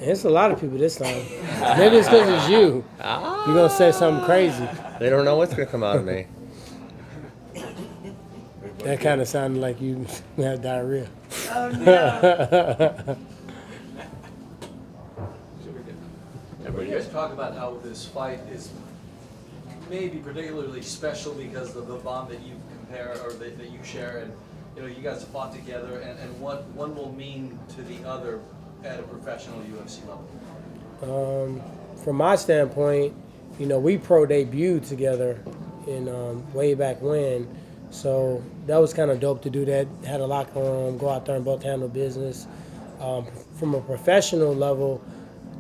It's a lot of people this time. Maybe it's because it's you. You're going to say something crazy. They don't know what's going to come out of me. That kind of sounded like you had diarrhea. Oh, no. You guys talk about how this fight is maybe particularly special because of the bond that you compare or that you share, and you guys fought together, and what one will mean to the other at a professional UFC level. From my standpoint, we pro debuted together in way back when, so that was kind of dope to do that. Had a locker room, go out there and both handle business. From a professional level,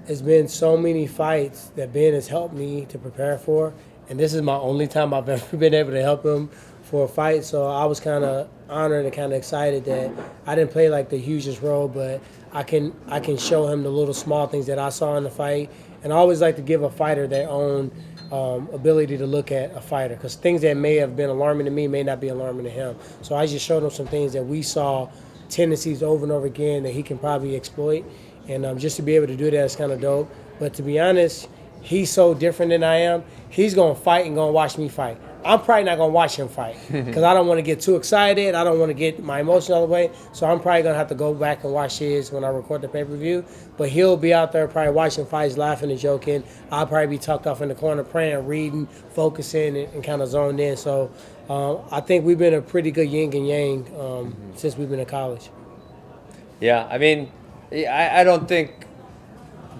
it's been so many fights that Ben has helped me to prepare for, and this is my only time I've ever been able to help him for a fight. So I was kind of honored and kind of excited that I didn't play like the hugest role, but I can show him the little small things that I saw in the fight. And I always like to give a fighter their own ability to look at a fighter, because things that may have been alarming to me may not be alarming to him. So I just showed him some things that we saw, tendencies over and over again that he can probably exploit. And just to be able to do that is kind of dope. But to be honest, he's so different than I am. He's going to fight and going to watch me fight. I'm probably not going to watch him fight because I don't want to get too excited. I don't want to get my emotion all the way. So I'm probably going to have to go back and watch his when I record the pay-per-view. But he'll be out there probably watching fights, laughing and joking. I'll probably be tucked off in the corner praying, reading, focusing, and kind of zoned in. So I think we've been a pretty good yin and yang since we've been in college. Yeah, I mean, I don't think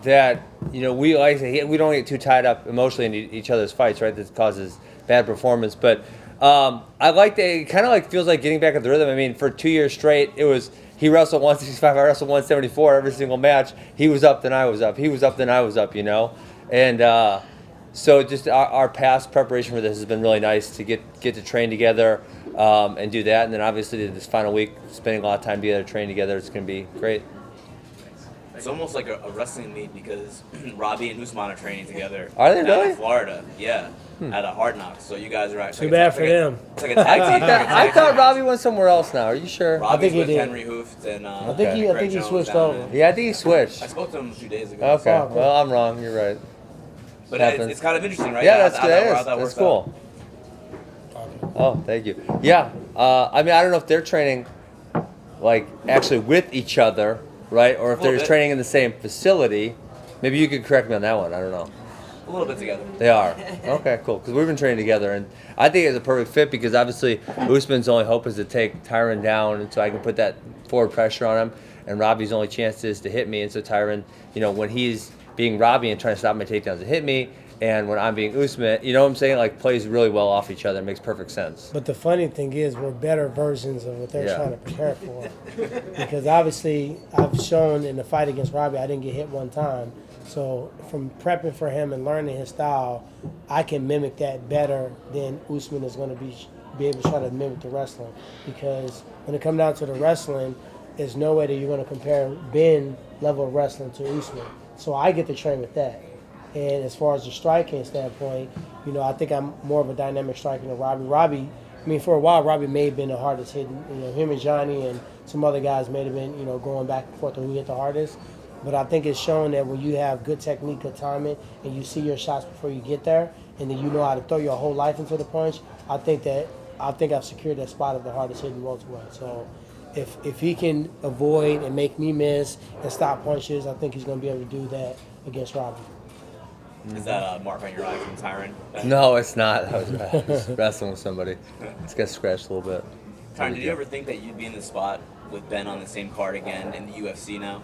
that, we don't get too tied up emotionally in each other's fights, right? That causes bad performance. But I like that. It kind of like feels like getting back at the rhythm. I mean, for 2 years straight, it was he wrestled 165, I wrestled 174 every single match. He was up, then I was up. He was up, then I was up, And so just our past preparation for this has been really nice to get to train together and do that. And then obviously this final week, spending a lot of time together, training together, it's going to be great. It's almost like a wrestling meet because Robbie and Usman are training together. Are they down really? in Florida, yeah, at a Hard Knocks. So you guys are actually Too bad for them. It's like a tag team. I thought Robbie went somewhere else now. Are you sure? Robbie's he with did. Henry Hooft and I think he Greg switched Jones down over. in- Yeah, I think he switched. I spoke to him a few days ago. Okay, Oh, cool. well, I'm wrong. You're right. But happens. it's kind of interesting, right? Yeah, How that's how good. that- That how is. that That's works cool. out. Oh, thank you. Yeah, I mean, I don't know if they're training, like, actually with each other, right? Or if A little they're just bit. training in the same facility. Maybe you could correct me on that one. I don't know. A little bit together. They are. Okay, cool. Because we've been training together, and I think it's a perfect fit because obviously Usman's only hope is to take Tyron down, and so I can put that forward pressure on him. And Robbie's only chance is to hit me, and so Tyron, when he's being Robbie and trying to stop my takedowns to hit me, and when I'm being Usman, you know what I'm saying? Like, plays really well off each other. It makes perfect sense. But the funny thing is, we're better versions of what they're Yeah. trying to prepare for. Because obviously, I've shown in the fight against Robbie, I didn't get hit one time. So from prepping for him and learning his style, I can mimic that better than Usman is going to be able to try to mimic the wrestling. Because when it comes down to the wrestling, there's no way that you're going to compare Ben level of wrestling to Usman. So I get to train with that. And as far as the striking standpoint, I think I'm more of a dynamic striker than Robbie. Robbie, for a while, Robbie may have been the hardest hitting. Him and Johnny and some other guys may have been, going back and forth on who hit the hardest. But I think it's shown that when you have good technique, good timing, and you see your shots before you get there, and then you know how to throw your whole life into the punch, I think I've secured that spot of the hardest hitting welterweight. So if he can avoid and make me miss and stop punches, I think he's going to be able to do that against Robbie. Is that a mark on your eye from Tyron? No, it's not. I was wrestling with somebody. It's got scratched a little bit. Tyron, did you ever think that you'd be in the spot with Ben on the same card again in the UFC now?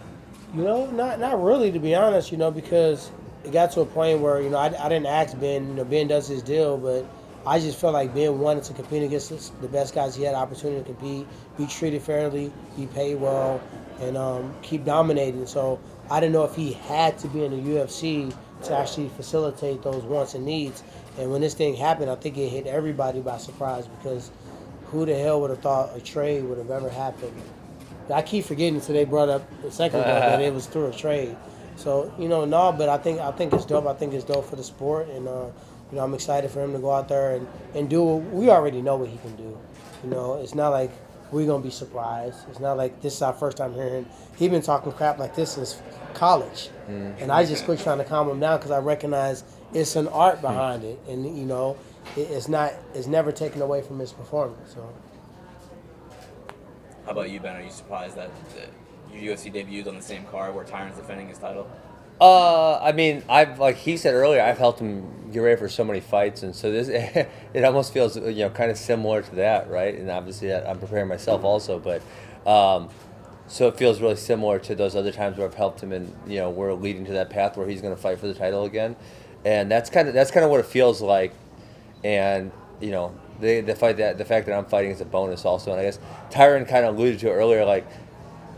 Not really, to be honest, because it got to a point where, I didn't ask Ben, Ben does his deal, but I just felt like Ben wanted to compete against the best guys he had the opportunity to compete, be treated fairly, be paid well, and keep dominating. So I didn't know if he had to be in the UFC to actually facilitate those wants and needs. And when this thing happened, I think it hit everybody by surprise because who the hell would have thought a trade would have ever happened? I keep forgetting until they brought up a second ago that it was through a trade. So, but I think it's dope. I think it's dope for the sport. And, I'm excited for him to go out there and do what we already know what he can do. It's not like we're gonna be surprised. It's not like this is our first time hearing. He's been talking crap like this since college, and I just quit trying to calm him down because I recognize it's an art behind it, and it's not. It's never taken away from his performance. So. How about you, Ben? Are you surprised that your UFC debuted on the same card where Tyron's defending his title? I mean, I've like he said earlier, I've helped him get ready for so many fights, and so this it almost feels kind of similar to that, right? And obviously, I'm preparing myself also, but so it feels really similar to those other times where I've helped him, and we're leading to that path where he's going to fight for the title again, and that's kind of what it feels like, and the fact that I'm fighting is a bonus also, and I guess Tyron kind of alluded to it earlier, like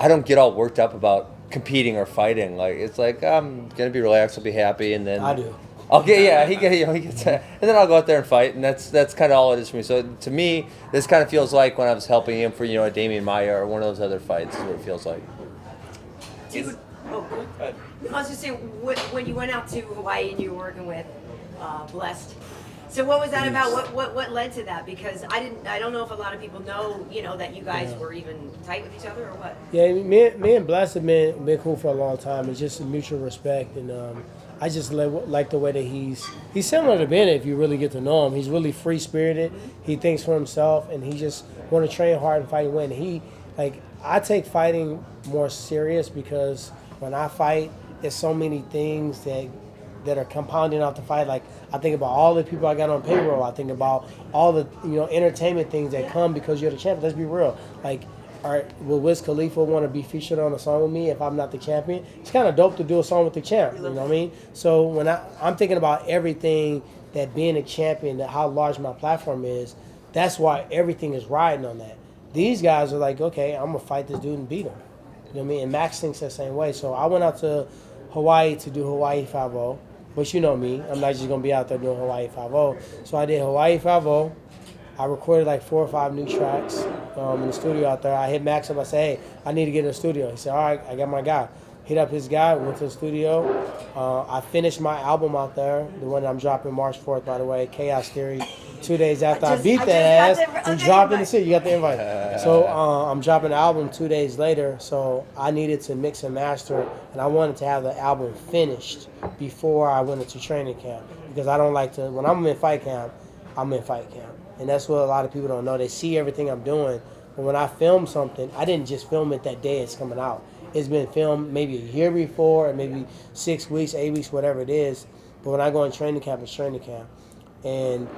I don't get all worked up about competing or fighting. Like it's like I'm gonna be relaxed, I'll be happy, and then I do. He gets, and then I'll go out there and fight, and that's kind of all it is for me. So to me, this kind of feels like when I was helping him for a Damian Maia or one of those other fights is what it feels like. I was just saying, when you went out to Hawaii and you were working with Blessed, so what was that about? What led to that? Because I don't know if a lot of people know, that you guys were even tight with each other or what. Yeah, me and Bless have been cool for a long time. It's just a mutual respect, and I just like the way that he's similar to Bennett if you really get to know him. He's really free spirited. He thinks for himself, and he just want to train hard and fight and win. I take fighting more serious because when I fight, there's so many things that are compounding out the fight. Like I think about all the people I got on payroll. I think about all the entertainment things that come because you're the champion. Let's be real. Like, will Wiz Khalifa want to be featured on a song with me if I'm not the champion? It's kind of dope to do a song with the champ. You know what I mean? So when I'm thinking about everything that being a champion, that how large my platform is, that's why everything is riding on that. These guys are like, okay, I'm gonna fight this dude and beat him. You know what I mean? And Max thinks the same way. So I went out to Hawaii to do Hawaii 5-0. But you know me, I'm not just going to be out there doing Hawaii 5-0. So I did Hawaii 5-0. I recorded like 4 or 5 new tracks in the studio out there. I hit Max up. I said, hey, I need to get in the studio. He said, all right, I got my guy. Hit up his guy, went to the studio. I finished my album out there, the one I'm dropping March 4th, by the way, Chaos Theory. 2 days after I beat that ass, we dropped in the city. You got the invite. So I'm dropping the album 2 days later. So I needed to mix and master, and I wanted to have the album finished before I went into training camp because I don't like to. When I'm in fight camp, I'm in fight camp, and that's what a lot of people don't know. They see everything I'm doing, but when I film something, I didn't just film it that day it's coming out. It's been filmed maybe a year before, or maybe 6 weeks, 8 weeks, whatever it is. But when I go in training camp, it's training camp. And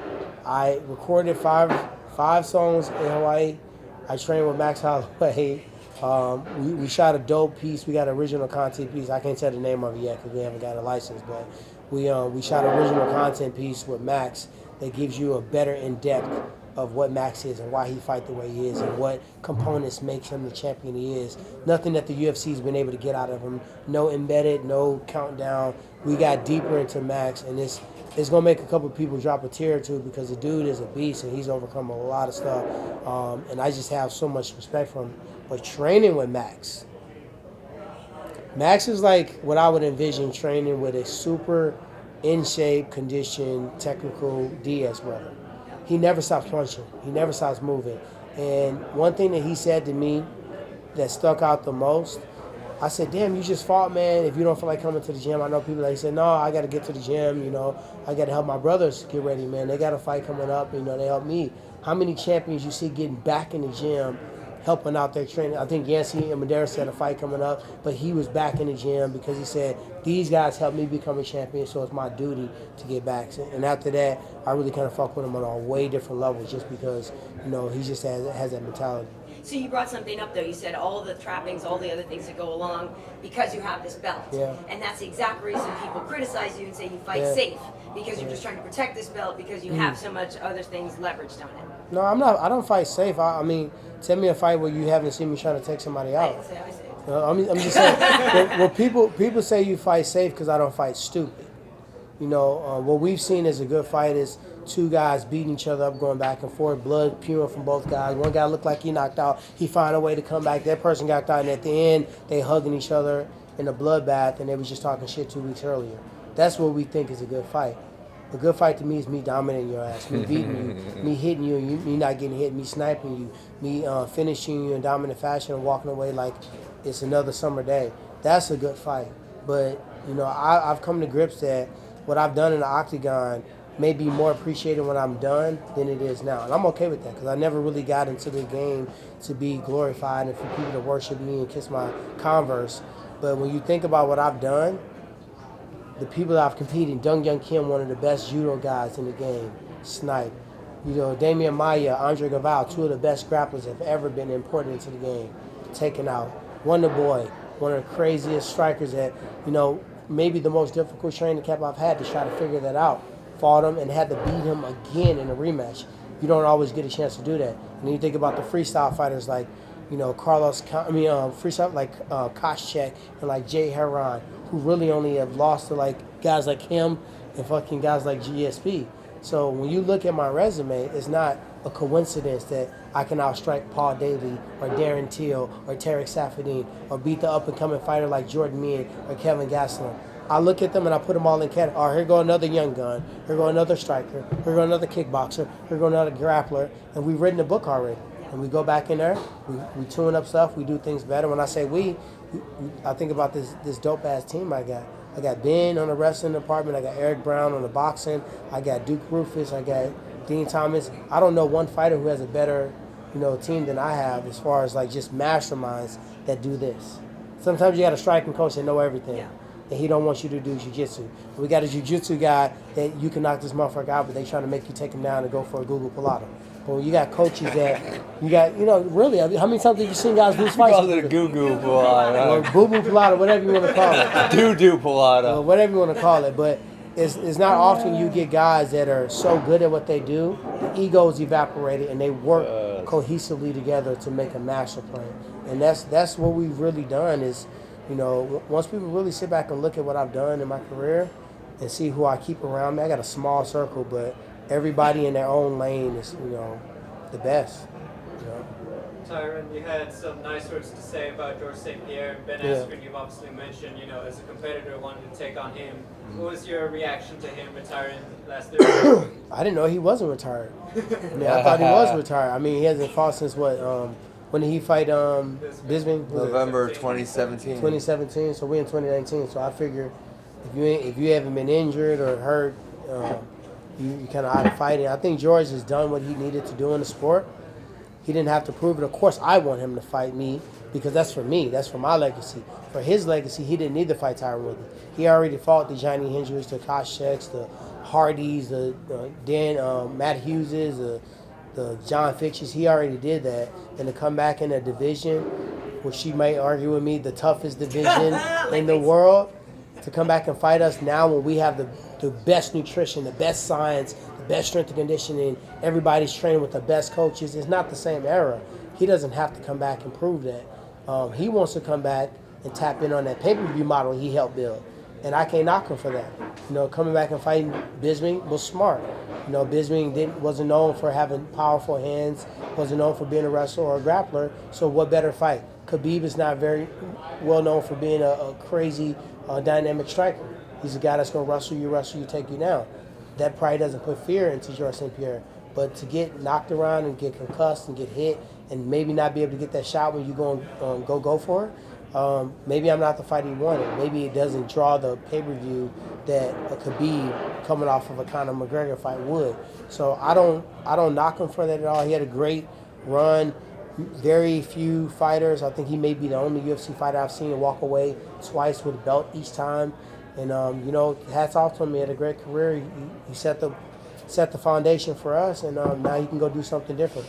I recorded five songs in Hawaii. I trained with Max Holloway. We shot a dope piece. We got an original content piece. I can't tell the name of it yet because we haven't got a license. But we shot an original content piece with Max that gives you a better in-depth of what Max is and why he fight the way he is and what components make him the champion he is. Nothing that the UFC's been able to get out of him. No embedded, no countdown. We got deeper into Max, and it's going to make a couple of people drop a tear or two because the dude is a beast and he's overcome a lot of stuff. And I just have so much respect for him. But training with Max is like what I would envision training with a super in-shape, conditioned, technical Diaz brother. He never stops punching. He never stops moving. And one thing that he said to me that stuck out the most, I said, damn, you just fought, man. If you don't feel like coming to the gym, I know people that he said, no, I got to get to the gym. I got to help my brothers get ready, man. They got a fight coming up. They help me. How many champions you see getting back in the gym, helping out their training? I think Yancy and Medeiros had a fight coming up, but he was back in the gym because he said, these guys helped me become a champion, so it's my duty to get back. And after that, I really kind of fuck with him on a way different level just because, he just has that mentality. So you brought something up, though. You said all the trappings, all the other things that go along because you have this belt. Yeah. And that's the exact reason people criticize you and say you fight safe because you're just trying to protect this belt because you have so much other things leveraged on it. No, I'm not. I don't fight safe. I mean, tell me a fight where you haven't seen me trying to take somebody out. I say. I'm just saying. Well, people say you fight safe because I don't fight stupid. What we've seen as a good fight is 2 guys beating each other up, going back and forth, blood spewing from both guys. One guy looked like he knocked out. He found a way to come back. That person got out, and at the end, they hugging each other in a bloodbath, and they was just talking shit 2 weeks earlier. That's what we think is a good fight. A good fight to me is me dominating your ass, me beating you, me hitting you, me not getting hit, me sniping you, me finishing you in dominant fashion and walking away like it's another summer day. That's a good fight. But, you know, I've come to grips that what I've done in the octagon may be more appreciated when I'm done than it is now. And I'm okay with that because I never really got into the game to be glorified and for people to worship me and kiss my Converse. But when you think about what I've done, the people that I've competed, Dong Young Kim, one of the best judo guys in the game, snipe. You know, Damian Maya, Andre Gaval, two of the best grapplers that have ever been imported into the game, taken out. Wonder Boy, one of the craziest strikers that, you know, maybe the most difficult training camp I've had to try to figure that out. Fought him and had to beat him again in a rematch. You don't always get a chance to do that. And then you think about the freestyle fighters like, you know, freestyle like Koscheck and like Jay Heron, who really only have lost to like guys like him and fucking guys like GSP. So when you look at my resume, it's not a coincidence that I can outstrike Paul Daly or Darren Till or Tarek Safadine or beat the up-and-coming fighter like Jordan Meehan or Kevin Gastelum. I look at them and I put them all in category. Oh, here go another young gun. Here go another striker. Here go another kickboxer. Here go another grappler. And we've written a book already. And we go back in there. We tune up stuff. We do things better. When I say we I think about this dope-ass team I got. I got Ben on the wrestling department. I got Eric Brown on the boxing. I got Duke Rufus. I got Dean Thomas. I don't know one fighter who has a better, you know, team than I have as far as like just masterminds that do this. Sometimes you got a striking coach that know everything. Yeah. And he don't want you to do jiu-jitsu. We got a jiu-jitsu guy that you can knock this motherfucker out, but they trying to make you take him down and go for a Google Pilata. But when you got coaches that, you got, you know, really, I mean, how many times have you seen guys lose fights? Call it a goo-goo Pilata. Or boo-boo Pilata, whatever you want to call it. Doo-doo Pilata. Or whatever you want to call it. But it's not often you get guys that are so good at what they do, the ego's evaporated, and they work cohesively together to make a master plan. And that's what we've really done is, you know, once people really sit back and look at what I've done in my career and see who I keep around me, I got a small circle, but everybody in their own lane is, you know, the best. You know? Tyron, you had some nice words to say about George St. Pierre. Ben Askren, you've obviously mentioned, you know, as a competitor wanted to take on him. What was your reaction to him retiring last year? I didn't know he wasn't retired. I mean, I thought he was retired. I mean, he hasn't fought since what? When did he fight Bisping? November 2017. 2017. So we in 2019. So I figure if you haven't been injured or hurt, you kind of out of fighting. I think George has done what he needed to do in the sport. He didn't have to prove it. Of course, I want him to fight me because that's for me. That's for my legacy. For his legacy, he didn't need to fight Tyron Woodley. He already fought the Johnny Hendricks, the Koschecks, the Hardys, the Matt Hugheses, the John Fitches. He already did that. And to come back in a division, which she might argue with me, the toughest division in the world, to come back and fight us now when we have the best nutrition, the best science, the best strength and conditioning, everybody's training with the best coaches. It's not the same era. He doesn't have to come back and prove that. He wants to come back and tap in on that pay-per-view model he helped build. And I can't knock him for that. You know, coming back and fighting Bisping was smart. You know, Bisping wasn't known for having powerful hands, wasn't known for being a wrestler or a grappler, so what better fight? Khabib is not very well known for being a crazy, dynamic striker. He's a guy that's going to wrestle you, take you down. That probably doesn't put fear into Georges St. Pierre. But to get knocked around and get concussed and get hit and maybe not be able to get that shot when you go for it, maybe I'm not the fight he wanted. Maybe it doesn't draw the pay-per-view that a Khabib coming off of a Conor McGregor fight would. So I don't knock him for that at all. He had a great run. Very few fighters. I think he may be the only UFC fighter I've seen walk away twice with a belt each time. And you know, hats off to him. He had a great career. He set the foundation for us, and now he can go do something different.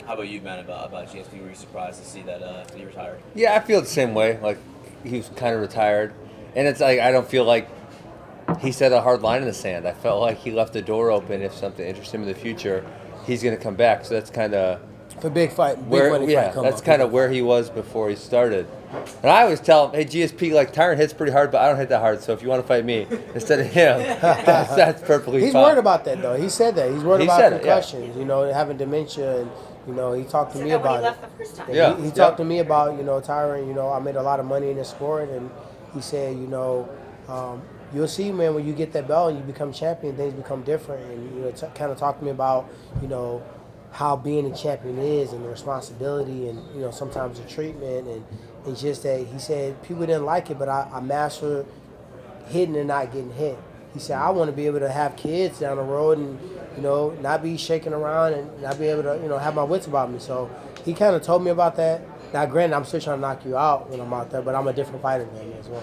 How about you, man, about GSP? Were you surprised to see that he retired? Yeah, I feel the same way. Like, he was kind of retired. And it's like, I don't feel like he set a hard line in the sand. I felt like he left the door open. If something interests him in the future, he's going to come back. So that's kind of for big fight, that's kind of where he was before he started. And I always tell him, hey, GSP, like, Tyron hits pretty hard, but I don't hit that hard. So if you want to fight me instead of him, that's perfectly He's fine. worried about that, though. He said that. He's worried about said it, concussions, you know, having dementia. And, you know, he talked to me when he about left it. the first time. Yeah. He talked to me about, you know, Tyron, you know, I made a lot of money in this sport. And he said, you know, You'll see, man, when you get that belt and you become champion, things become different. And kind of talk to me about, how being a champion is and the responsibility and sometimes the treatment and just that he said people didn't like it, but I mastered hitting and not getting hit. He said I want to be able to have kids down the road and not be shaking around and not be able to have my wits about me. So he kind of told me about that. Now, granted, I'm still trying to knock you out when I'm out there, but I'm a different fighter than him as well.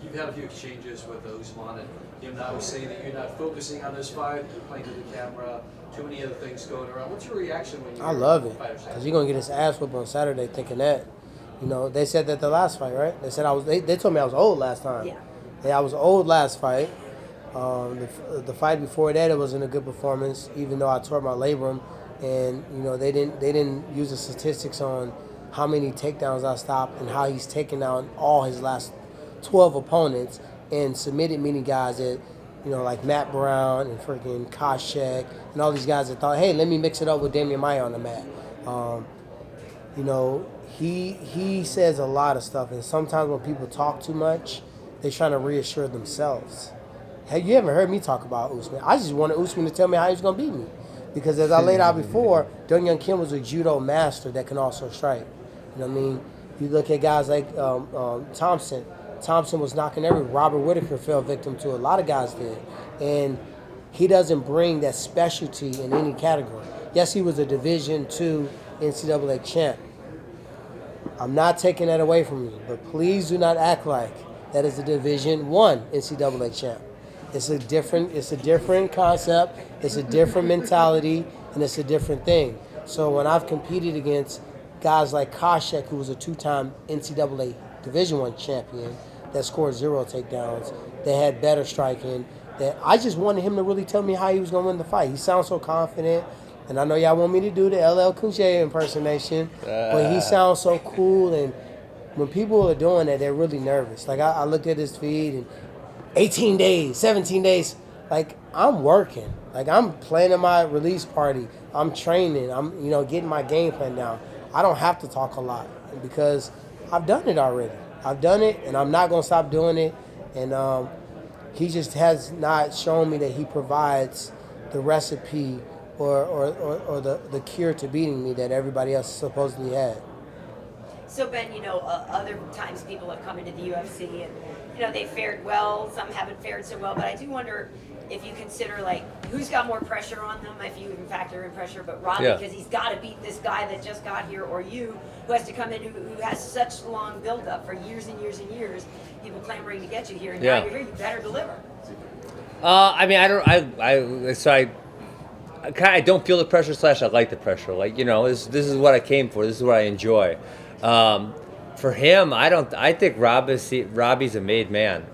You've had a few exchanges with Usman, and him now was saying that you're not focusing on this fight, you're playing to the camera, too many other things going around. What's your reaction when you I love it, because he's going to get his ass whooped on Saturday thinking that. They said that the last fight, right? They said they told me I was old last time. Yeah, I was old last fight. The fight before that, it wasn't a good performance, even though I tore my labrum. And, they didn't use the statistics on how many takedowns I stopped and how he's taken down all his last 12 opponents and submitted many guys that, like Matt Brown and freaking Koscheck and all these guys that thought, hey, let me mix it up with Damian Maia on the mat. He says a lot of stuff, and sometimes when people talk too much, they're trying to reassure themselves. Hey, you haven't heard me talk about Usman. I just wanted Usman to tell me how he's going to beat me. Because as I laid out before, Dong Young Kim was a judo master that can also strike. You know what I mean? You look at guys like Thompson. Thompson was knocking everyone. Robert Whitaker fell victim to a lot of guys did. And he doesn't bring that specialty in any category. Yes, he was a Division II NCAA champ. I'm not taking that away from you, but please do not act like that is a Division I NCAA champ. It's a different concept, it's a different mentality, and it's a different thing. So when I've competed against guys like Koscheck, who was a two-time NCAA Division I champion, that scored 0 takedowns, that had better striking, that I just wanted him to really tell me how he was going to win the fight. He sounds so confident, and I know y'all want me to do the LL Cool J impersonation, but he sounds so cool, and when people are doing that, they're really nervous. Like, I looked at his feed, and 18 days, 17 days, like, I'm working. Like, I'm planning my release party. I'm training. I'm, getting my game plan down. I don't have to talk a lot because I've done it already. I've done it, and I'm not going to stop doing it. And he just has not shown me that he provides the recipe or the cure to beating me that everybody else supposedly had. So Ben, other times people have come into the UFC and they fared well. Some haven't fared so well, but I do wonder if you consider who's got more pressure on them, if you even factor in pressure, but Robbie because he's got to beat this guy that just got here, or you who has to come in who has such long build up for years and years and years, people clamoring to get you here, and now you're here, you better deliver. I don't feel the pressure / I like the pressure. This is what I came for. This is what I enjoy. For him, I think Robbie's a made man.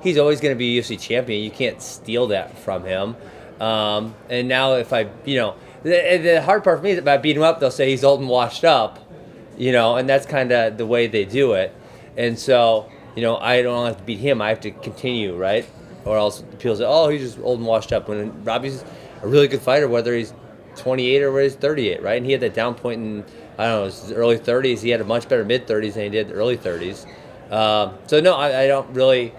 He's always going to be a UFC champion. You can't steal that from him. And now if the hard part for me is if I beat him up, they'll say he's old and washed up, and that's kind of the way they do it. And so, I don't have to beat him. I have to continue, right? Or else people say, oh, he's just old and washed up. When Robbie's a really good fighter, whether he's 28 or whether he's 38, right? And he had that down point in, his early 30s. He had a much better mid-30s than he did the early 30s. So, no, I don't really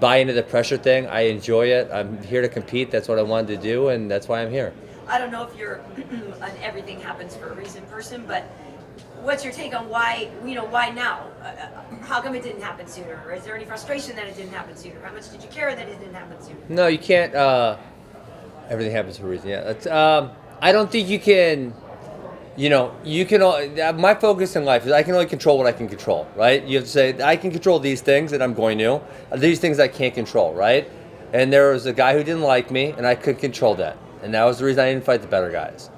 buy into the pressure thing. I enjoy it. I'm here to compete. That's what I wanted to do, and that's why I'm here. I don't know if you're an everything happens for a reason person, but what's your take on why now? How come it didn't happen sooner? Or is there any frustration that it didn't happen sooner? How much did you care that it didn't happen sooner? No, you can't. Everything happens for a reason. Yeah, I don't think you can. You can. My focus in life is I can only control what I can control, right? You have to say I can control these things, and I'm going to. These things I can't control, right? And there was a guy who didn't like me, and I couldn't control that, and that was the reason I didn't fight the better guys.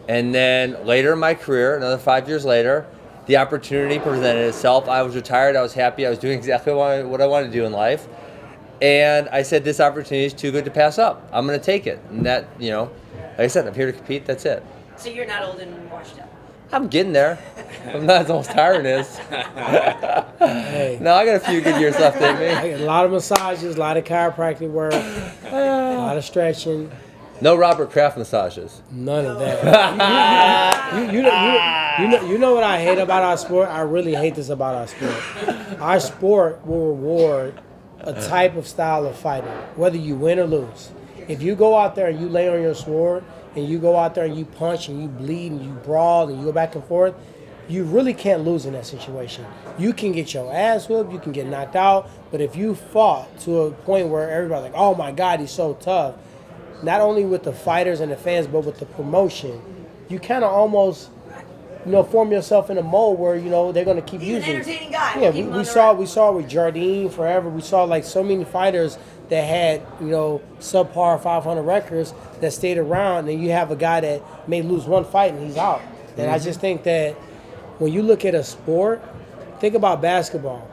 And then later in my career, another 5 years later, the opportunity presented itself. I was retired. I was happy. I was doing exactly what I wanted to do in life, and I said this opportunity is too good to pass up. I'm going to take it, and that like I said, I'm here to compete. That's it. So you're not old and washed up? I'm getting there. I'm not as old as Tyron is. Hey. No, I got a few good years left in me. I get a lot of massages, a lot of chiropractic work, a lot of stretching. No Robert Kraft massages. None of that. You know what I hate about our sport? I really hate this about our sport. Our sport will reward a type of style of fighting, whether you win or lose. If you go out there and you lay on your sword and you go out there and you punch and you bleed and you brawl and you go back and forth, you really can't lose in that situation. You can get your ass whooped, you can get knocked out, but if you fought to a point where everybody's like, oh my God, he's so tough, not only with the fighters and the fans, but with the promotion, you kind of almost, form yourself in a mold where, they're going to keep He's using. an entertaining guy. Yeah, Keep him we on saw the- we saw with Jardine forever. We saw like so many fighters that had subpar 500 records that stayed around, and you have a guy that may lose one fight and he's out. And I just think that when you look at a sport, think about basketball.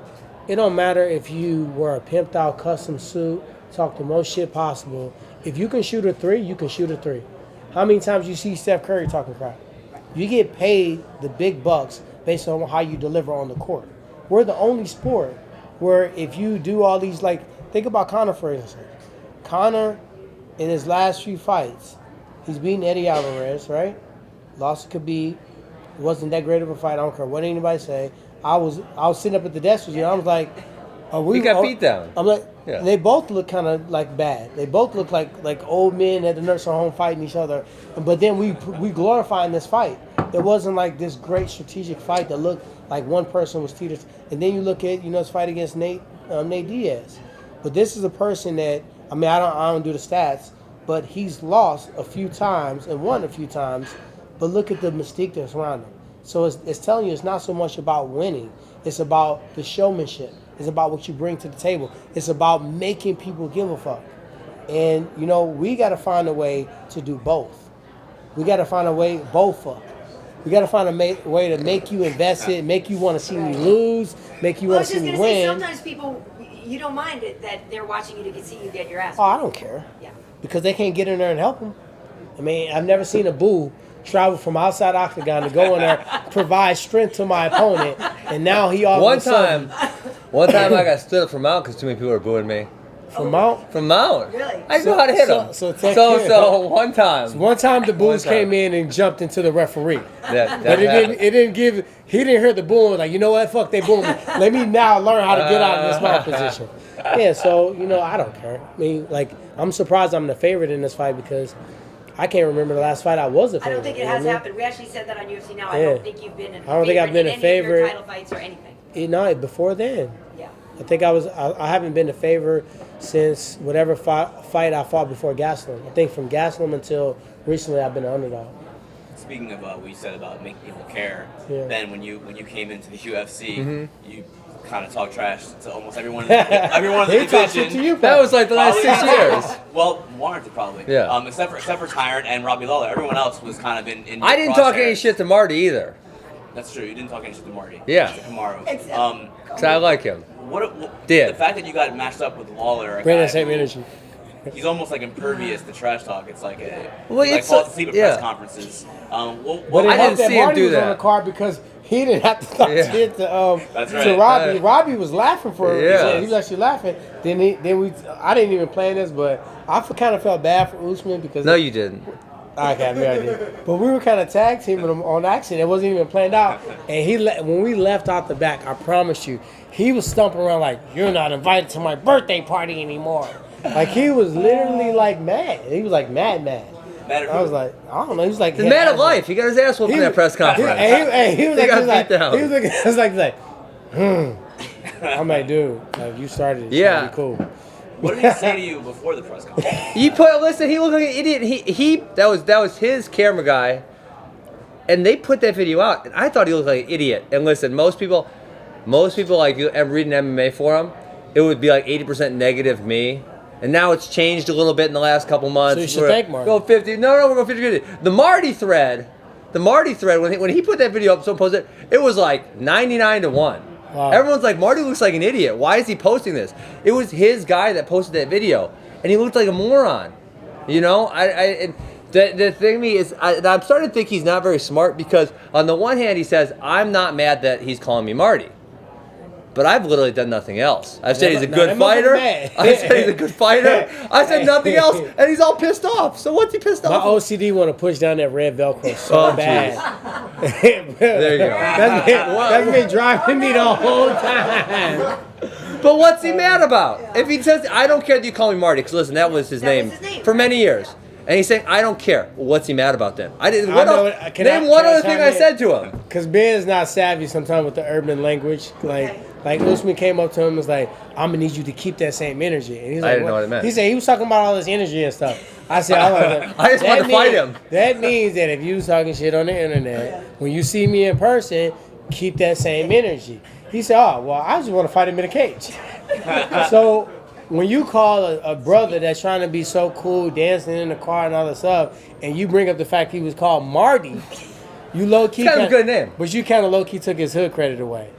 It don't matter if you wear a pimped out custom suit, talk the most shit possible. If you can shoot a three, you can shoot a three. How many times you see Steph Curry talking crap? You get paid the big bucks based on how you deliver on the court. We're the only sport where if you do all these, think about Conor, for instance. Conor, in his last few fights, he's beaten Eddie Alvarez, right? Lost to Khabib. It wasn't that great of a fight. I don't care what anybody say. I was sitting up at the desk with you. I was like, He got beat down. I'm like, Yeah. They both look kind of like bad. They both look like old men at the nursing home fighting each other. But then we glorifying this fight. It wasn't like this great strategic fight that looked like one person was teeters. And then you look at his fight against Nate Diaz. But this is a person that I don't do the stats, but he's lost a few times and won a few times. But look at the mystique that's around him. So it's telling you it's not so much about winning. It's about the showmanship. It's about what you bring to the table. It's about making people give a fuck. And, we got to find a way to do both. We got to find a way, both fuck. We got to find a way to make you invested, make you want to see me lose, make you Well, I want was to see just me gonna say, win. sometimes people, you don't mind it that they're watching you to see you get your ass. Oh, I don't care. Yeah. Because they can't get in there and help them. I've never seen a boo travel from outside octagon to go in there, provide strength to my opponent, and now he all One of a sudden time I got stood up from Mount because too many people were booing me. from Mount. From Mount. Really? I know how to hit him. So one time. One time the boos time. came in and jumped into the referee. That But happened. he didn't hear the boom. Like, you know what? Fuck, they boomed me. Let me now learn how to get out of this mount position. Yeah, so, I don't care. I'm surprised I'm the favorite in this fight because I can't remember the last fight I was a I favorite. don't think it you know has what I mean? happened. We actually said that on UFC Now. I Yeah. don't think you've been a I don't think I've been a in any of your favorite. title fights or anything. No, before then. Yeah. I think I haven't been a favorite since whatever fight I fought before Gastelum. I think from Gastelum until recently I've been an underdog. Speaking of what you said about making people care, Yeah. then when you came into the UFC, Mm-hmm. you kind of talk trash to almost everyone. Everyone in the He talks shit to division. you, That was like the last 6 years. Well, warranted probably. Yeah. Except for Tyrant and Robbie Lawler, everyone else was kind of in. I didn't talk any crosshairs. shit to Marty either. That's true. You didn't talk any shit to Marty. Yeah. Mr. Kamaru. Except- Because I like him. What Did. the fact that you got matched up with Lawler? a Brandon, guy same who- energy. He's almost like impervious to trash talk. It's like Well, he like it's falls a- asleep at yeah. press conferences. But I it helped didn't that see him Marty do was on that. the card because he didn't have to talk Yeah. shit to That's to right. Robbie. Right. Robbie was laughing for Yeah. he was actually laughing. I didn't even plan this, but I kind of felt bad for Usman because No, you didn't. Okay, no idea. But we were kind of tag teaming him on accident. It wasn't even planned out. And when we left out the back, I promise you, he was stumping around like, "You're not invited to my birthday party anymore." Like he was literally like mad. He was like mad. Mad at I was who? like, I don't know. He was like, The man of life. He got his ass whooped in that press conference. He was He like, got he was like, beat down. he was like, he was like, I'm like, dude, like you started it. Yeah. So be cool. What did he say to you before the press conference? Listen, he looked like an idiot. That was his camera guy, and they put that video out, and I thought he looked like an idiot. And listen, most people like you, I'm reading MMA forum, it would be like 80% negative me, and now it's changed a little bit in the last couple months. So you should We're- thank Marty. Go 50. No, we're going 50-50. The Marty thread, when he put that video up, someone posted it was like 99-1. Wow. Everyone's like, Marty looks like an idiot. Why is he posting this? It was his guy that posted that video, and he looked like a moron. You know, the thing to me is, I'm starting to think he's not very smart because on the one hand he says, I'm not mad that he's calling me Marty. But I've literally done nothing else. I've said he's a good fighter. I said he's a good fighter. I said nothing else, and he's all pissed off. So what's he pissed My off? OCD want to push down that red Velcro so Oh, bad. There you go. That's been driving me the whole time. But what's he mad about? If he says, I don't care that you call me Marty, because listen, that was his name for many years. And he's saying, I don't care. Well, what's he mad about then? I didn't. What else? Name one other thing I said to him. Because Ben is not savvy sometimes with the urban language. Like Usman came up to him and was like, I'm going to need you to keep that same energy. And he's like, I didn't know what it meant. He said he was talking about all this energy and stuff. I said, I just wanted to fight him. That means that if you was talking shit on the internet, when you see me in person, keep that same energy. He said, oh, well, I just want to fight him in a cage. So when you call a brother that's trying to be so cool, dancing in the car and all that stuff, and you bring up the fact he was called Marty, you low-key... It's kind of a good name. But you kind of low-key took his hood credit away.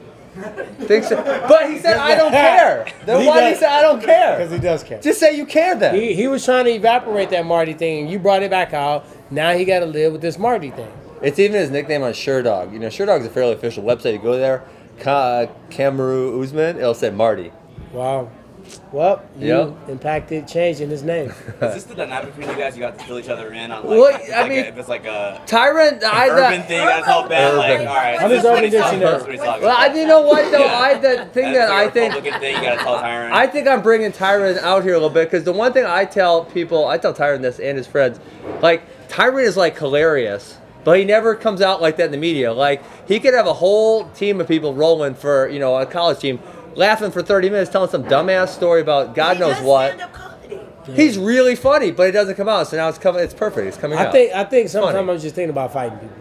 Think so? But he said, I don't care. Then why did he say, I don't care? Because he does care. Just say you care then. He was trying to evaporate that Marty thing, and you brought it back out. Now he got to live with this Marty thing. It's even his nickname on SureDog. You know, SureDog's a fairly official website. You go there, Kamaru Usman, it'll say Marty. Wow. Well, you impacted change in his name. Is this the dynamic between you guys? You got to fill each other in on like, Well, if it's like a Tyrant, urban thing, you got to tell Ben like, all right. I'm just this is urban what he's talking dictionary. about, this is what he's talking Well, about. you know what though? Yeah. The thing And that it's I like a think, Republican thing, you got to tell Tyron. I think I'm bringing Tyron out here a little bit because the one thing I tell people, I tell Tyron this and his friends, like Tyron is like hilarious. But he never comes out like that in the media. Like, he could have a whole team of people rolling for, you know, a college team, laughing for 30 minutes, telling some dumbass story about God knows what. Stand-up comedy. He's really funny, but it doesn't come out. So now it's coming. It's perfect. It's coming out. I think sometimes Funny. I'm just thinking about fighting people.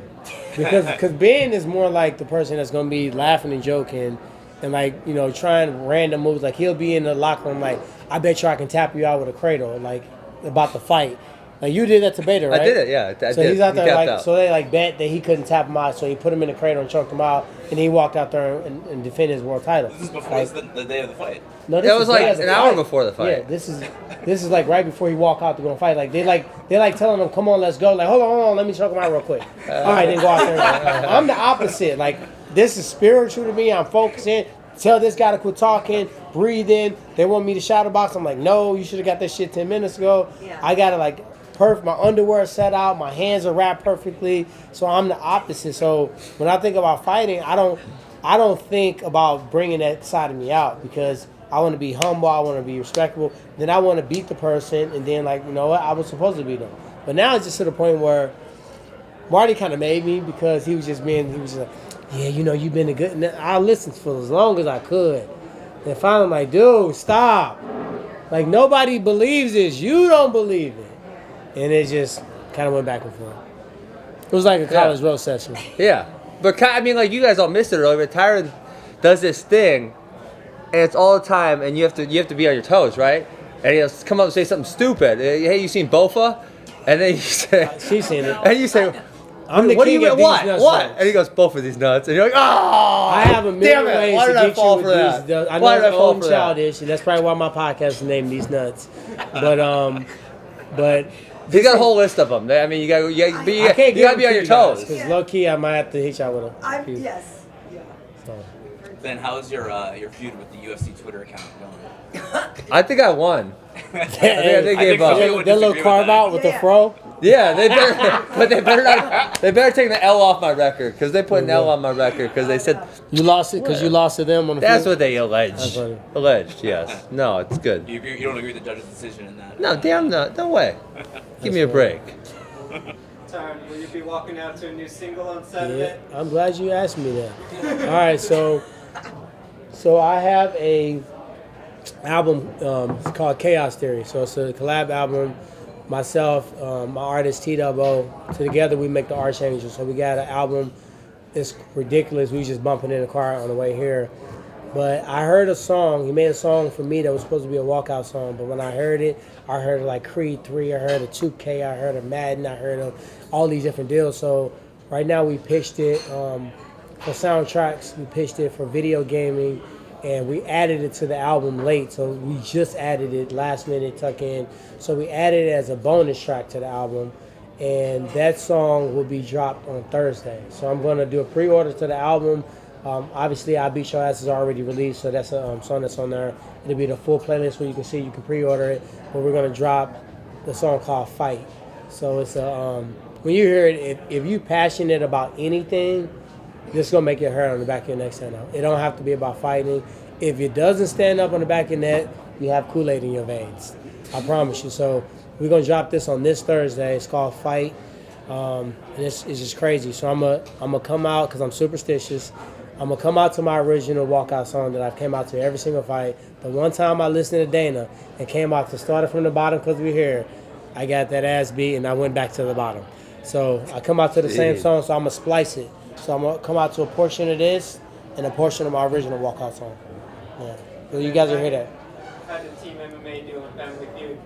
Because Ben is more like the person that's going to be laughing and joking and, like, you know, trying random moves. Like, he'll be in the locker room like, I bet you I can tap you out with a cradle, like, about the fight. Like, you did that to Bader, right? I did it, yeah. I So did. he's out He there tapped like, out. so they like bet that he couldn't tap him out, so he put him in the cradle and choked him out, and he walked out there and defended his world title. This is before Like, the day of the fight. no, That was is like day of the an hour fight. before the fight. Yeah, this is like right before he walk out to go and fight. Like they like telling him, "Come on, let's go." Like, hold on, let me choke him out real quick. All right, then go out there. I'm the opposite. Like, this is spiritual to me. I'm focusing. Tell this guy to quit talking, breathe in. They want me to shadow box. I'm like, no, you should have got that shit 10 minutes ago. Yeah. I gotta like perfect. My underwear is set out. My hands are wrapped perfectly. So I'm the opposite. So when I think about fighting, I don't think about bringing that side of me out because I want to be humble. I want to be respectful. Then I want to beat the person, and then like, you know what, I was supposed to beat them. But now it's just to the point where Marty kind of made me because he was just like, yeah, you know, you've been a good. And I listened for as long as I could. And finally, I'm like, dude, stop. Like, nobody believes this. You don't believe it. And it just kind of went back and forth. It was like a college roast session. Yeah, but I mean, like you guys all missed it earlier. But Tyron does this thing, and it's all the time, and you have to be on your toes, right? And he'll come up and say something stupid. Hey, you seen Bofa? And then you say, She's seen it. and you say, I'm the what do king you of mean? these What? nuts What? jokes. And he goes, both of these nuts, and you're like, oh, I have a million damn it! ways Why to did I get fall you for with that? these. I know Why did I it's fall old for that? childish, and that's probably why my podcast is named These Nuts. But He's got a whole list of them. I mean, you got to I can't be on your toes. because low key I might have to hit y'all with a. few. Yes. Yeah. So. Then how's your feud with the UFC Twitter account going? I think I won. I think they I gave think up. some That people would little disagree with carve that. out with the Yeah. fro. Yeah, they better, but they better not. They better take the L off my record because they put an L on my record because they said You lost it because you lost to them on the that's field? what they That's allege. funny. Alleged, yes. No, it's good. You don't agree with the judge's decision in that? No, damn no, no way. Give me a break. Tyron, will you be walking out to a new single on Yeah, Saturday? I'm glad you asked me that. All right, so I have a album. It's called Chaos Theory. So it's a collab album. Myself, my artist T-Double, together we make the Archangel. So we got an album. It's ridiculous. We just bumping in the car on the way here. But I heard a song. He made a song for me that was supposed to be a walkout song. But when I heard it like Creed 3. I heard of 2K. I heard of Madden. I heard of all these different deals. So right now we pitched it for soundtracks. We pitched it for video gaming. And we added it to the album late. So we just added it last minute, tuck in. So we added it as a bonus track to the album. And that song will be dropped on Thursday. So I'm going to do a pre-order to the album. Obviously, I Beat Your Ass is already released, so that's a song that's on there. It'll be the full playlist where you can pre-order it. But we're going to drop the song called Fight. So it's a when you hear it, if you passionate about anything, this is gonna make your hair on the back of your neck stand up. It don't have to be about fighting. If it doesn't stand up on the back of your neck, you have Kool-Aid in your veins. I promise you. So we're gonna drop this on this Thursday. It's called Fight, and it's just crazy. So I'm gonna come out because I'm superstitious. I'm gonna come out to my original walkout song that I've came out to every single fight. The one time I listened to Dana and came out to start it from the bottom because we're here, I got that ass beat and I went back to the bottom. So I come out to the same song, so I'm gonna splice it. So I'm gonna come out to a portion of this and a portion of my original walkout song. Yeah, so you guys will hear that. How did Team MMA do on Family Feud?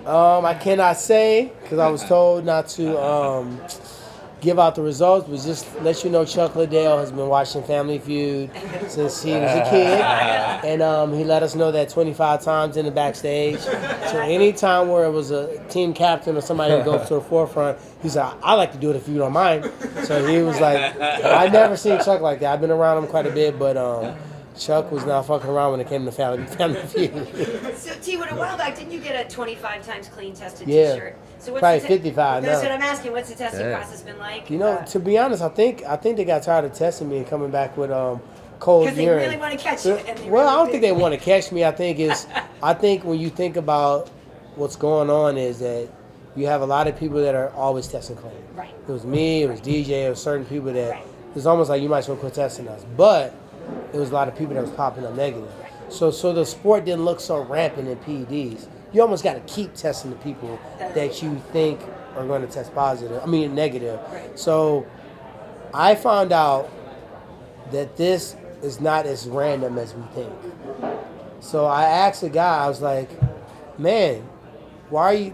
I cannot say because I was told not to give out the results, but just let you know Chuck Liddell has been watching Family Feud since he was a kid, and he let us know that 25 times in the backstage. So any time where it was a team captain or somebody that goes to the forefront, he's like, I like to do it if you don't mind. So he was like, I never seen Chuck like that. I've been around him quite a bit, but Chuck was not fucking around when it came to Family Feud. So T, a while back, didn't you get a 25 times clean tested Yeah. T-shirt? So what's Probably the 55 That's now. what I'm asking. What's the testing Yeah. process been like? You know, to be honest, I think they got tired of testing me and coming back with cold because they urine. really want to catch you. And they Well, I really don't think they want to catch me. I think when you think about what's going on is that you have a lot of people that are always testing clean. Right. It was me, it was DJ, it was certain people that Right. it's almost like you might as well quit testing us. But it was a lot of people that was popping up negative. So the sport didn't look so rampant in PEDs. You almost got to keep testing the people that you think are going to test positive. I mean negative. Right. So I found out that this is not as random as we think. So I asked the guy, I was like, man, why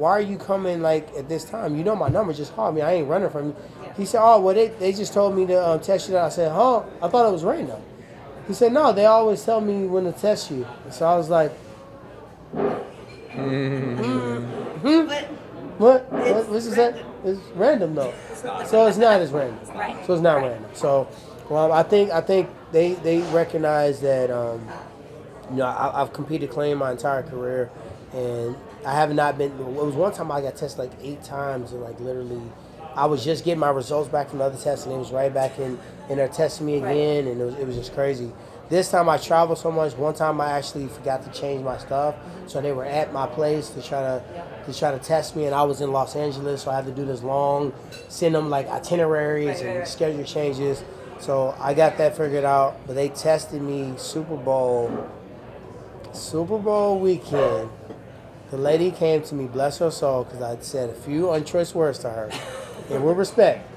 are you coming like at this time? You know my number, just call me. I ain't running from you. He said, oh, well, they just told me to test you. I said, huh? I thought it was random. He said, no, they always tell me when to test you. So I was like, But what? What's that? It's random though. So it's not as random. Right. So it's not Right. random. So, well, I think they recognize that. I've competed clean my entire career, and I have not been. It was one time I got tested like 8 times, and like literally, I was just getting my results back from the other tests, and it was right back in there testing me again, and it was just crazy. This time I traveled so much. One time I actually forgot to change my stuff, so they were at my place to try to test me, and I was in Los Angeles, so I had to do this long, send them like itineraries and schedule changes. So I got that figured out, but they tested me Super Bowl weekend. The lady came to me, bless her soul, because I said a few unchoice words to her, and with respect,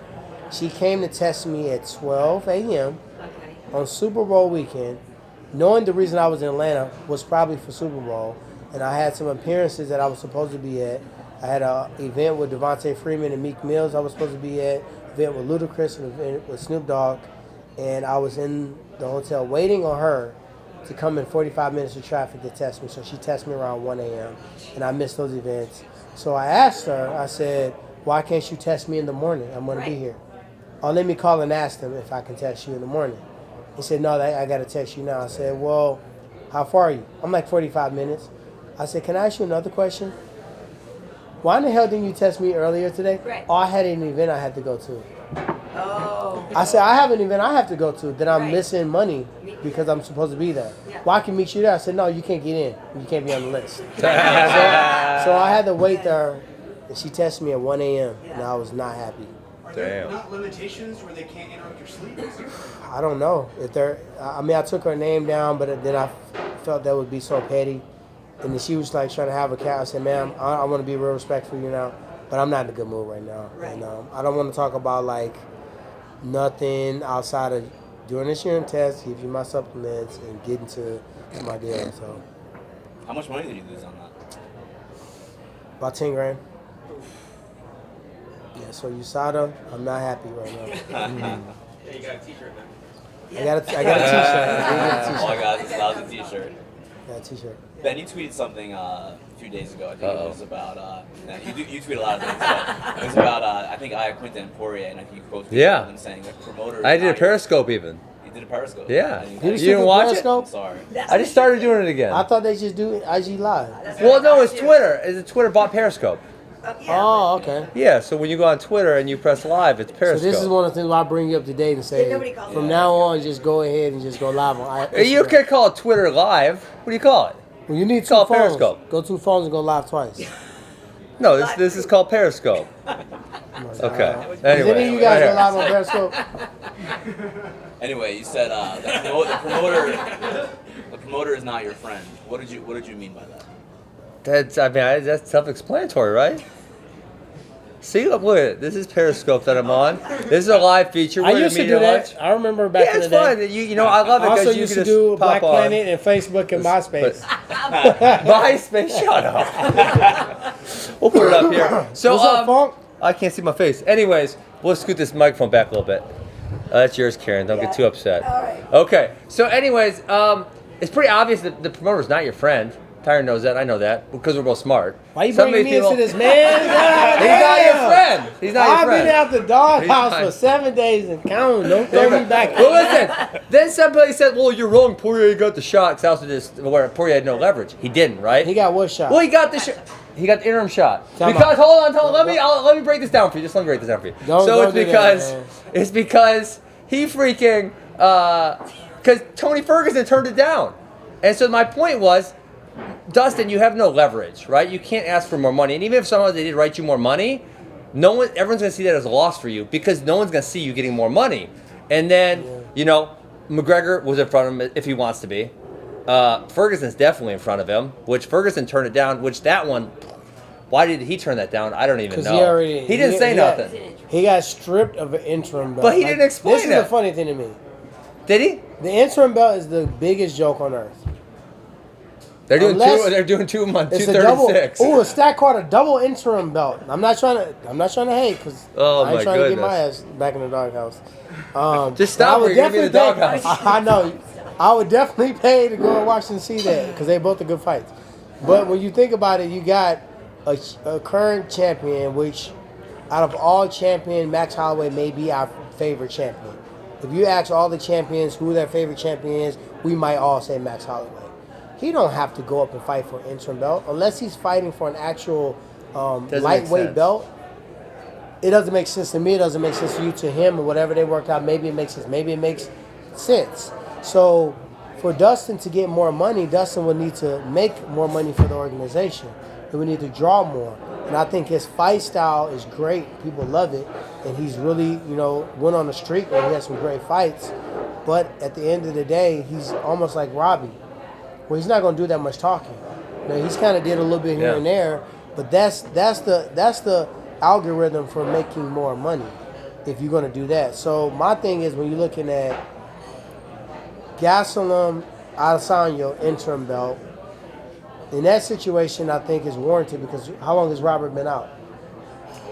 she came to test me at 12 a.m. okay. on Super Bowl weekend, knowing the reason I was in Atlanta was probably for Super Bowl, and I had some appearances that I was supposed to be at. I had an event with Devontae Freeman and Meek Mills I was supposed to be at, event with Ludacris and event with Snoop Dogg, and I was in the hotel waiting on her to come in 45 minutes of traffic to test me. So she tested me around 1 a.m. and I missed those events. So I asked her, I said, why can't you test me in the morning? I'm going to be here. Oh, let me call and ask them if I can test you in the morning. He said, no, I got to test you now. I said, well, how far are you? I'm like 45 minutes. I said, can I ask you another question? Why in the hell didn't you test me earlier today? Right. Oh, I had an event I had to go to. Oh. I said, I have an event I have to go to. Then I'm Right. missing money because I'm supposed to be there. Yeah. Well, I can meet you there. I said, no, you can't get in. You can't be on the list. So I had to wait there. And she tested me at 1 a.m. and I was not happy. Are there Damn. not limitations where they can't interrupt your sleep? I don't know if they're. I mean, I took her name down, but then I felt that would be so petty. And then she was like trying to have a cat. I said, "Ma'am, I want to be real respectful, you know, but I'm not in a good mood right now, and I don't want to talk about like nothing outside of doing this urine test, give you my supplements, and getting to my deal. So How much money did you lose on that? about 10 grand. Yeah. So USADA, I'm not happy right now. Yeah, you got a T-shirt then. I got a T-shirt. I did get a All I T-shirt. got is a lousy T-shirt. Got a T-shirt. Ben, you tweeted something a few days ago. I think it was about. You tweet a lot of things, but it was about. I think Aya Quinta and Poirier, and I think you quoted Yeah. them saying that promoters. I did a Periscope even. You did a Periscope. Yeah. I didn't- You You didn't watch it? Periscope? I'm sorry. I just started doing it again. I thought they just do IG Live. Well, no, it's Twitter. Twitter bought Periscope. Yeah, Oh, okay. Yeah, so when you go on Twitter and you press live, it's So Periscope. this is one of the things why I bring you up to date and say Yeah, nobody calls from it now on, just go ahead and just go live on. You Instagram. can call it Twitter live. What do you call it? Well, you need two call it phones. Periscope. Go 2 phones and go live twice. No, this is called Periscope. Okay. Does any of Anyway, you guys right go live on Periscope? Anyway, you said the promoter is not your friend. What did you mean by that? That's self-explanatory, right? See, look at it. This is Periscope that I'm on. This is a live feature. I We're used to media do that. launch. I remember back Yeah, in it's the day. fun. You know, I love it I also because you used can to just do pop Black on. Planet and Facebook and MySpace. MySpace, shut up. We'll put it up here. So, What's up, Funk? I can't see my face. Anyways, we'll scoot this microphone back a little bit. That's yours, Karen. Don't get too upset. All right. Okay. So, anyways, it's pretty obvious that the promoter's not your friend. Tyron knows that. I know that because we're both smart. Why you Some bringing me people- into this, man? He's not your friend. He's not your I've friend. been out the doghouse He's for 7 days and counting. Don't throw me back. Well, listen. Then somebody said, "Well, you're wrong. Poirier got the shot." Because also just where Poirier had no leverage. He didn't, right? He got what shot? Well, he got the he got the interim shot. Time Because out. hold on, let me break this down for you. Just let me break this down for you. Don't It's do that, because man. it's because he freaking because Tony Ferguson turned it down, and so my point was, Dustin, you have no leverage, right? You can't ask for more money, and even if somehow they did write you more money, everyone's gonna see that as a loss for you because no one's gonna see you getting more money, and then McGregor was in front of him if he wants to be. Ferguson's definitely in front of him, which Ferguson turned it down, which that one, why did he turn that down? I don't even 'Cause know. He didn't say nothing. He got stripped of an interim belt. But he didn't explain This is it. the funny thing to me. Did he? The interim belt is the biggest joke on earth. They're doing Unless- two. They're doing 2 months. It's a double. 236. Oh, a stack card, a double interim belt. I'm not trying to hate because Oh, I ain't my trying to get my goodness. ass back in the doghouse. Just stop I would or you're gonna be in the definitely pay- doghouse. I know. I would definitely pay to go and watch and see that because they both are good fights. But when you think about it, you got a current champion, which out of all champions, Max Holloway may be our favorite champion. If you ask all the champions who their favorite champion is, we might all say Max Holloway. He don't have to go up and fight for an interim belt unless he's fighting for an actual Doesn't make lightweight sense. belt. It doesn't make sense to me. It doesn't make sense to you, to him, or whatever they worked out. Maybe it makes sense. Maybe it makes sense. So for Dustin to get more money, Dustin would need to make more money for the organization. He would need to draw more. And I think his fight style is great. People love it. And he's really, went on a streak where he has some great fights. But at the end of the day, he's almost like Robbie, where he's not going to do that much talking. He's kind of did a little bit here and there, but that's the algorithm for making more money if you're going to do that. So my thing is, when you're looking at Gastelum, Adesanya interim belt, in that situation, I think is warranted because how long has Robert been out?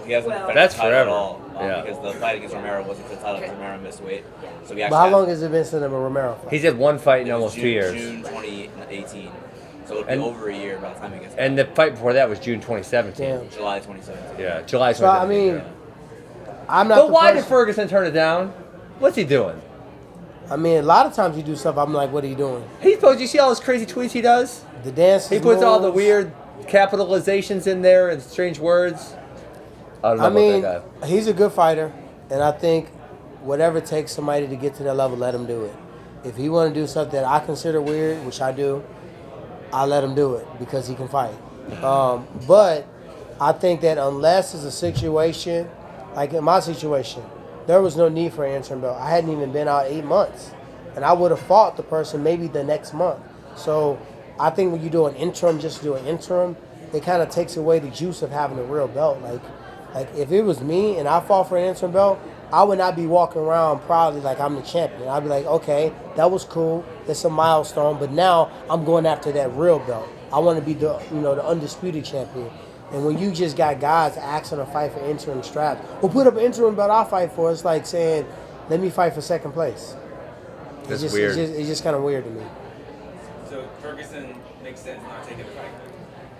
He hasn't Well- defended That's the title forever. at all Yeah. because the fight against Romero wasn't for the title because Romero missed weight. So we actually But how had- long has it been since the Romero fight? He's had one fight in it was almost June, 2 years, June 2018. So it'll be And- over a year by the time he gets and the fight before that was June 2017. Damn. July 2017. Yeah, July So, I 2017. mean, I'm not but the why did person- Ferguson turn it down? What's he doing? I mean, a lot of times you do stuff, I'm like, what are you doing? He's supposed. You see all those crazy tweets he does? The dance. He puts all the weird capitalizations in there and strange words. I don't know I about mean, that guy. he's a good fighter, and I think whatever it takes somebody to get to that level, let him do it. If he want to do something that I consider weird, which I do, I let him do it because he can fight. But I think that unless it's a situation, like in my situation, there was no need for an interim belt. I hadn't even been out 8 months, and I would have fought the person maybe the next month. So I think when you do an interim, just to do an interim, it kind of takes away the juice of having a real belt. Like if it was me and I fought for an interim belt, I would not be walking around proudly like I'm the champion. I'd be like, okay, that was cool. It's a milestone, but now I'm going after that real belt. I want to be the undisputed champion. And when you just got guys asking to fight for interim straps, well, put up an interim belt I'll fight for. It's like saying, let me fight for second place. That's It's weird. It's just kind of weird to me. So Ferguson makes sense not taking the fight.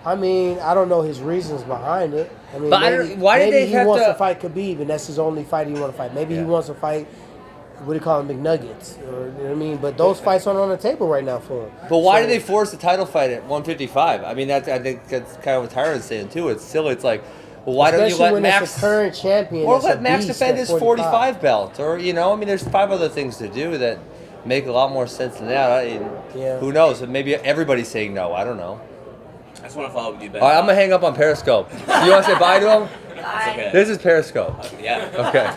I mean, I don't know his reasons behind it. I mean, But I maybe, don't- why did maybe they he have wants to- to fight Khabib, and that's his only fight he want to fight. Maybe he Yeah. wants to fight, what do you call them, McNuggets, or you know what I mean. But those fights aren't on the table right now for him. But why So- did they force the title fight at 155? I mean, I think that's kind of what Tyron's saying too. It's silly. It's like, Well, why don't you Especially let when Max? it's a current champion. Or that's a let Max beast defend at his 45 belt, or I mean, there's 5 other things to do that make a lot more sense than that. Yeah. Who knows? Maybe everybody's saying no. I don't know. I just want to follow up with you, Ben. All right, I'm gonna hang up on Periscope. You want to say bye to him? I- okay. This is Periscope. Yeah. Okay.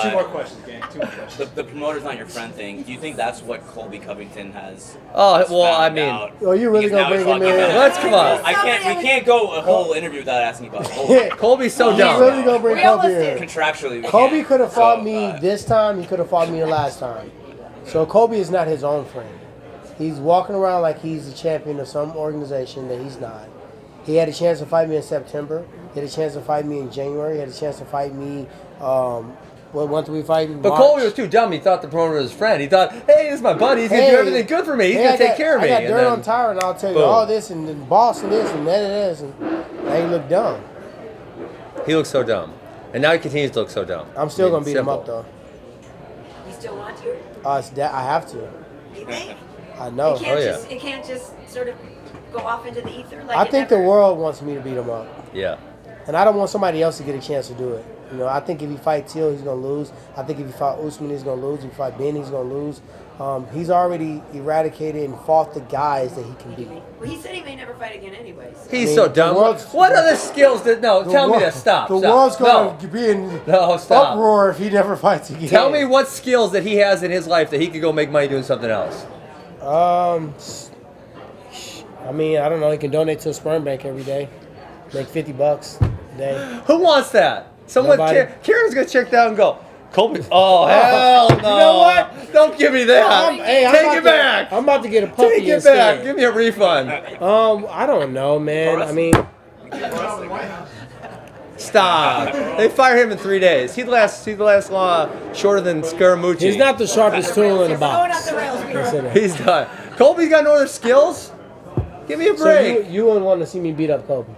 Two more questions, gang. Two more questions. The promoter's not your friend thing. Do you think that's what Colby Covington has? Oh has well, I found mean, out? Oh, you really Because gonna now he's bring him talking in? about- let's come on. I can't. We can't go a whole interview without asking about Colby. Colby's so You dumb. really gonna bring We almost Kobe did. in? Contractually, we Kobe can't. could have fought So, me this time. He could have fought me the last time. So Kobe is not his own friend. He's walking around like he's the champion of some organization that he's not. He had a chance to fight me in September. He had a chance to fight me in January. He had a chance to fight me. When did we fight in But March? Colby was too dumb. He thought the promoter was his friend. He thought, hey, this is my buddy. He's gonna do everything good for me. He's gonna take care of me. I got And dirt then- on Tyra, and I'll tell you boom. all this and the boss and this and that and this, and now he look dumb. He looks so dumb, and now he continues to look so dumb. I'm still I mean, gonna beat him up simple. though. You still want to? I have to. You think? I know. It can't Oh, yeah. just it can't just sort of go off into the ether like I it think the never- world wants me to beat him up. Yeah. And I don't want somebody else to get a chance to do it. I think if he fight Till, he's gonna lose. I think if he fight Usman, he's gonna lose. If he fight Ben, he's gonna lose. He's already eradicated and fought the guys that he can beat. Well, he said he may never fight again anyways. He's I mean, so the dumb. world's- What other skills did? No, tell me world- this. Stop. The stop. world's gonna No. be in No, stop. uproar if he never fights again. Tell me what skills that he has in his life that he could go make money doing something else. I mean, I don't know. He can donate to a sperm bank every day, make $50 a day. Who wants that? Someone. Nobody. Karen's gonna check down and go. Colby. Oh hell no! You know what? Don't give me that. I'm Take about it back. I'm about to get a puppy Take it instead. back. Give me a refund. I don't know, man. I mean, Stop. They fire him in 3 days. He lasts shorter than Scaramucci. he's not the sharpest tool in the It's going box. off the rails, Peter. Consider. He's done. Colby's got no other skills. Give me a So break. you wouldn't want to see me beat up Kobe.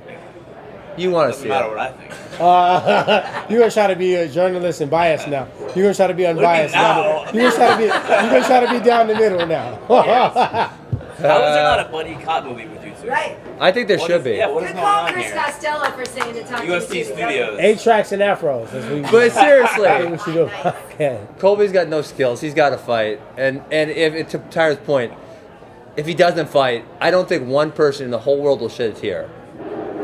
You want to Doesn't see matter it? what I think. You're gonna try to be a journalist and biased now. You're gonna try to be unbiased now? You're gonna try to be down the middle now. How is there not a buddy cop movie with you two? Right. I think there What should is- be. Yeah, what is Good going call, on Chris here? Costello, for saying to talk to UFC the Studios. 8 tracks and afros. That's what we But That's seriously, what you do. Okay. Colby's got no skills. He's got to fight. And if to Tyra's point, if he doesn't fight, I don't think one person in the whole world will shed a tear.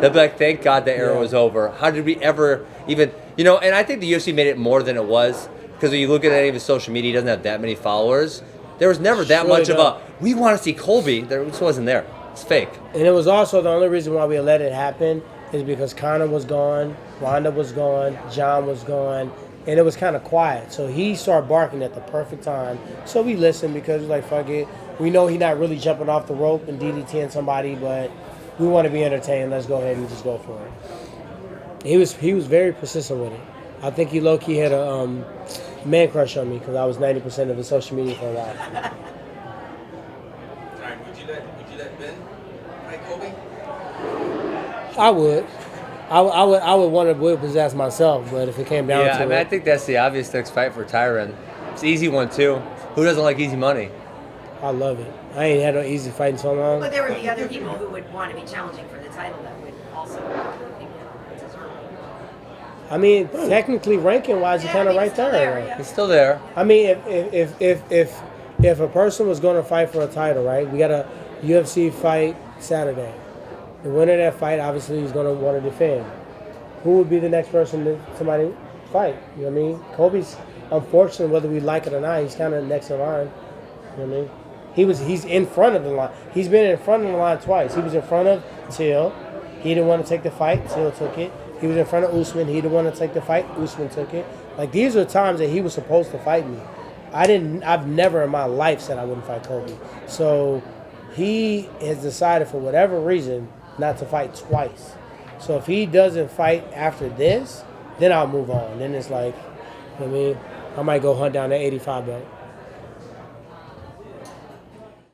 They'll be like, thank God the era Yeah. was over. How did we ever even, and I think the UFC made it more than it was, because when you look at any of his social media, he doesn't have that many followers. There was never that Really much of don't. we want to see Colby. There just wasn't there. It's fake. And it was also the only reason why we let it happen is because Conor was gone, Ronda was gone, John was gone, and it was kind of quiet. So he started barking at the perfect time. So we listened because it's like, fuck it. We know he's not really jumping off the rope and DDTing somebody, but we want to be entertained. Let's go ahead and just go for it. He was very persistent with it. I think he low-key had a man crush on me because I was 90% of his social media for a while. Alright, would you let Ben fight Kobe? I would. I would want to whip his ass myself, but if it came down Yeah, to I mean, it, I think that's the obvious next fight for Tyron. It's an easy one, too. Who doesn't like easy money? I love it. I ain't had no easy fight in so long. But there would be other people who would want to be challenging for the title that would also think deserve it. I mean, technically, ranking wise, you're Yeah, kind I of mean, right it's still there. there, yeah. He's still there. I mean, if a person was going to fight for a title, right? We got a UFC fight Saturday. The winner of that fight, obviously, is going to want to defend. Who would be the next person that somebody fight? You know what I mean? Kobe's, unfortunate, whether we like it or not, he's kind of next in line. You know what I mean? He's in front of the line. He's been in front of the line twice. He was in front of Till. He didn't want to take the fight. Till took it. He was in front of Usman. He didn't want to take the fight. Usman took it. Like, these are times that he was supposed to fight me. I've never in my life said I wouldn't fight Kobe. So he has decided for whatever reason not to fight twice. So if he doesn't fight after this, then I'll move on. Then it's like, I mean, I might go hunt down that 85 belt.